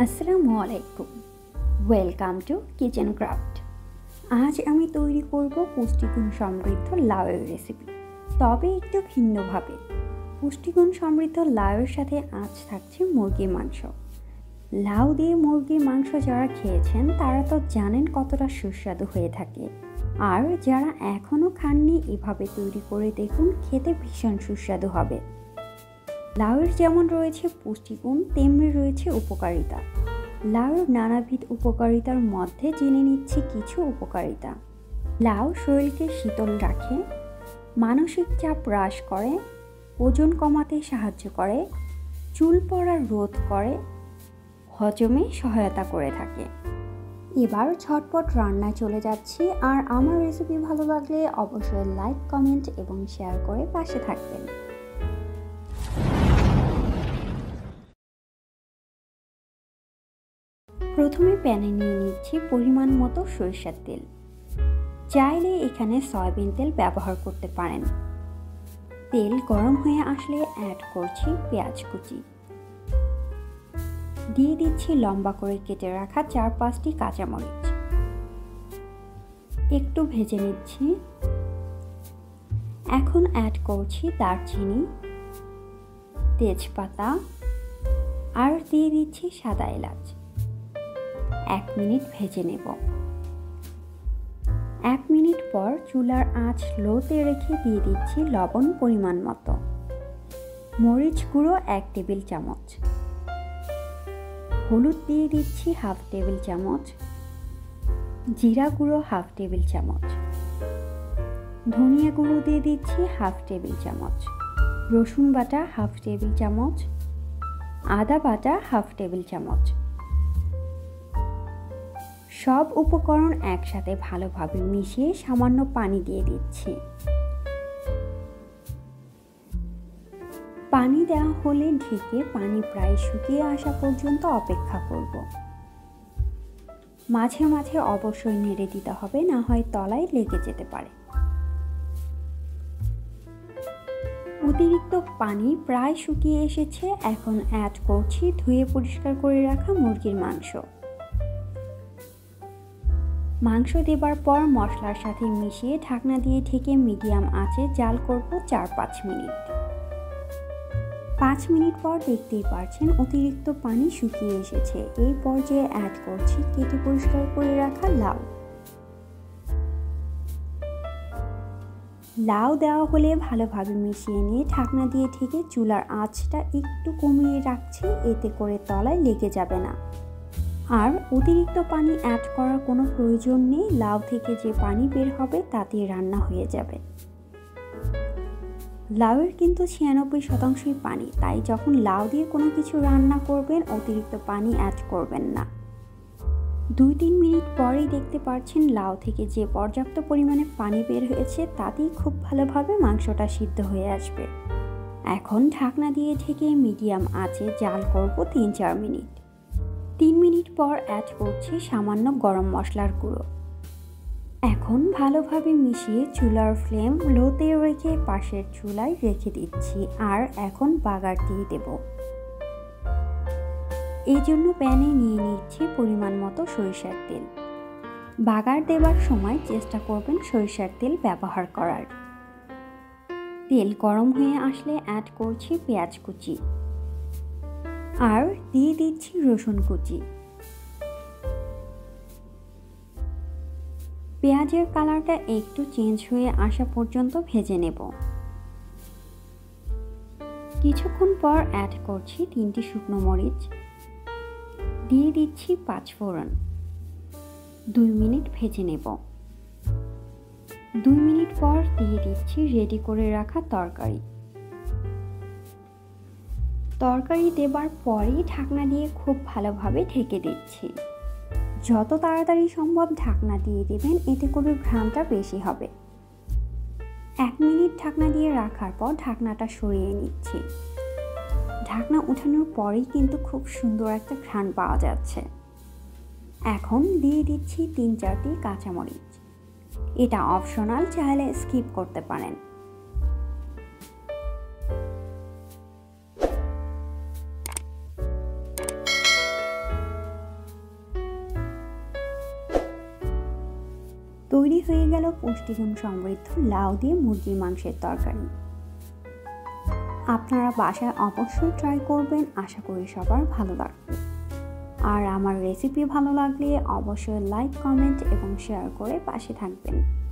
আসসালামু আলাইকুম, welcome to kitchen craft. আজ আমি তৈরি করব পুষ্টিগুণ সমৃদ্ধ লাউয়ের রেসিপি, তবে একটু ভিন্নভাবে। পুষ্টিগুণ সমৃদ্ধ লাউয়ের সাথে আজ থাকছে মুরগির মাংস। লাউ দিয়ে মুরগির মাংস যারা খেয়েছেন তারা তো জানেন কতটা সুস্বাদু হয়ে থাকে, আর যারা এখনও খাননি এভাবে তৈরি করে দেখুন, খেতে ভীষণ সুস্বাদু হবে। লাউয়ের যেমন রয়েছে পুষ্টিগুণ, তেমনি রয়েছে উপকারিতা। লাউয়ের নানাবিধ উপকারিতার মধ্যে জেনে নিচ্ছি কিছু উপকারিতা। লাউ শরীরকে শীতল রাখে, মানসিক চাপ হ্রাস করে, ওজন কমাতে সাহায্য করে, চুল পড়া রোধ করে, হজমে সহায়তা করে থাকে। এবার ঝটপট রান্নায় চলে যাচ্ছি, আর আমার রেসিপি ভালো লাগলে অবশ্যই লাইক, কমেন্ট এবং শেয়ার করে পাশে থাকবেন। প্রথমে প্যানে নিয়ে নিচ্ছি পরিমাণ মতো সরিষার তেল। চাইলে এখানে সয়াবিন তেল ব্যবহার করতে পারেন। তেল গরম হয়ে আসলে অ্যাড করছি পেঁয়াজ কুচি। দিয়ে দিচ্ছি লম্বা করে কেটে রাখা 4-5টি কাঁচামরিচ। একটু ভেজে নিচ্ছি। এখন অ্যাড করছি দারচিনি, তেজপাতা আর দিয়ে দিচ্ছি সাদা এলাচ। 1 মিনিট ভেজে নেব। 1 মিনিট পর চুলার আঁচ লোতে রেখে দিয়ে দিচ্ছি লবণ পরিমাণ মতো, মরিচ গুঁড়ো 1 টেবিল চামচ, হলুদ দিয়ে দিচ্ছি 1/2 টেবিল চামচ, জিরা গুঁড়ো 1/2 টেবিল চামচ, ধনিয়া গুঁড়ো দিয়ে দিচ্ছি 1/2 টেবিল চামচ, রসুন বাটা 1/2 টেবিল চামচ, আদা বাটা 1/2 টেবিল চামচ। সব উপকরণ একসাথে ভালোভাবে মিশিয়ে সামান্য পানি দিয়ে দিচ্ছি। পানি দেওয়া হলে ঢেকে পানি প্রায় শুকিয়ে আসা পর্যন্ত অপেক্ষা করব। মাঝে মাঝে অবশ্যই নেড়ে দিতে হবে, না হয় তলায় লেগে যেতে পারে। অতিরিক্ত পানি প্রায় শুকিয়ে এসেছে। এখন অ্যাড করছি ধুয়ে পরিষ্কার করে রাখা মুরগির মাংস। মাংস দেবার পর মশলার সাথে মিশিয়ে ঢাকনা দিয়ে ঢেকে মিডিয়াম আঁচে জাল করব 4-5 মিনিট। 5 মিনিট পর দেখতেই পাচ্ছেন অতিরিক্ত পানি শুকিয়ে এসেছে। এই পর্যায়ে অ্যাড করছি কেটে পরিষ্কার করে রাখা লাউ। লাউ দেওয়া হলে ভালোভাবে মিশিয়ে নিয়ে ঢাকনা দিয়ে ঢেকে চুলার আঁচটা একটু কমিয়ে রাখছি, এতে করে তলায় লেগে যাবে না। আর অতিরিক্ত পানি অ্যাড করার কোনো প্রয়োজন নেই। লাউ থেকে যে পানি বের হবে তাতে রান্না হয়ে যাবে। লাউয়ের কিন্তু 96% পানি, তাই যখন লাউ দিয়ে কোনো কিছু রান্না করবেন অতিরিক্ত পানি অ্যাড করবেন না। 2-3 মিনিট পরেই দেখতে পাচ্ছেন লাউ থেকে যে পর্যাপ্ত পরিমাণে পানি বের হয়েছে, তাতেই খুব ভালোভাবে মাংসটা সিদ্ধ হয়ে আসবে। এখন ঢাকনা দিয়ে ঢেকে মিডিয়াম আঁচে জাল করব 3-4 মিনিট। 3 মিনিট পর অ্যাড করছি সামান্য গরম মশলার গুঁড়ো। এখন ভালোভাবে মিশিয়ে চুলার ফ্লেম লোতে রেখে পাশের চুলায় রেখে দিচ্ছি। আর এখন বাগার দিয়ে দেব। এই জন্য প্যানে নিয়ে নিচ্ছি পরিমাণ মতো সরিষার তেল। বাগার দেবার সময় চেষ্টা করবেন সরিষার তেল ব্যবহার করার। তেল গরম হয়ে আসলে অ্যাড করছি পেঁয়াজ কুচি আর দিয়ে দিচ্ছি রসুন কুচি। পেঁয়াজের কালারটা একটু চেঞ্জ হয়ে আসা পর্যন্ত ভেজে নেব। কিছুক্ষণ পর অ্যাড করছি 3টি শুকনো মরিচ, দিয়ে দিচ্ছি 5 ফোড়ন। 2 মিনিট ভেজে নেব। 2 মিনিট পর দিয়ে দিচ্ছি রেডি করে রাখা তরকারি। তরকারি দেবার পরেই ঢাকনা দিয়ে খুব ভালোভাবে ঢেকে দিচ্ছি। যত তাড়াতাড়ি সম্ভব ঢাকনা দিয়ে দেবেন, এতে করে ঘ্রাণটা বেশি হবে। 1 মিনিট ঢাকনা দিয়ে রাখার পর ঢাকনাটা সরিয়ে নিচ্ছি। ঢাকনা উঠানোর পরেই কিন্তু খুব সুন্দর একটা ঘ্রাণ পাওয়া যাচ্ছে। এখন দিয়ে দিচ্ছি 3-4টি কাঁচামরিচ। এটা অপশনাল, চাইলে স্কিপ করতে পারেন। তৈরি হয়ে গেল পুষ্টিগুণ সমৃদ্ধ লাউ দিয়ে মুরগির মাংসের তরকারি। আপনারা বাসায় অবশ্যই ট্রাই করবেন, আশা করি সবার ভালো লাগবে। আর আমার রেসিপি ভালো লাগলে অবশ্যই লাইক, কমেন্ট এবং শেয়ার করে পাশে থাকবেন।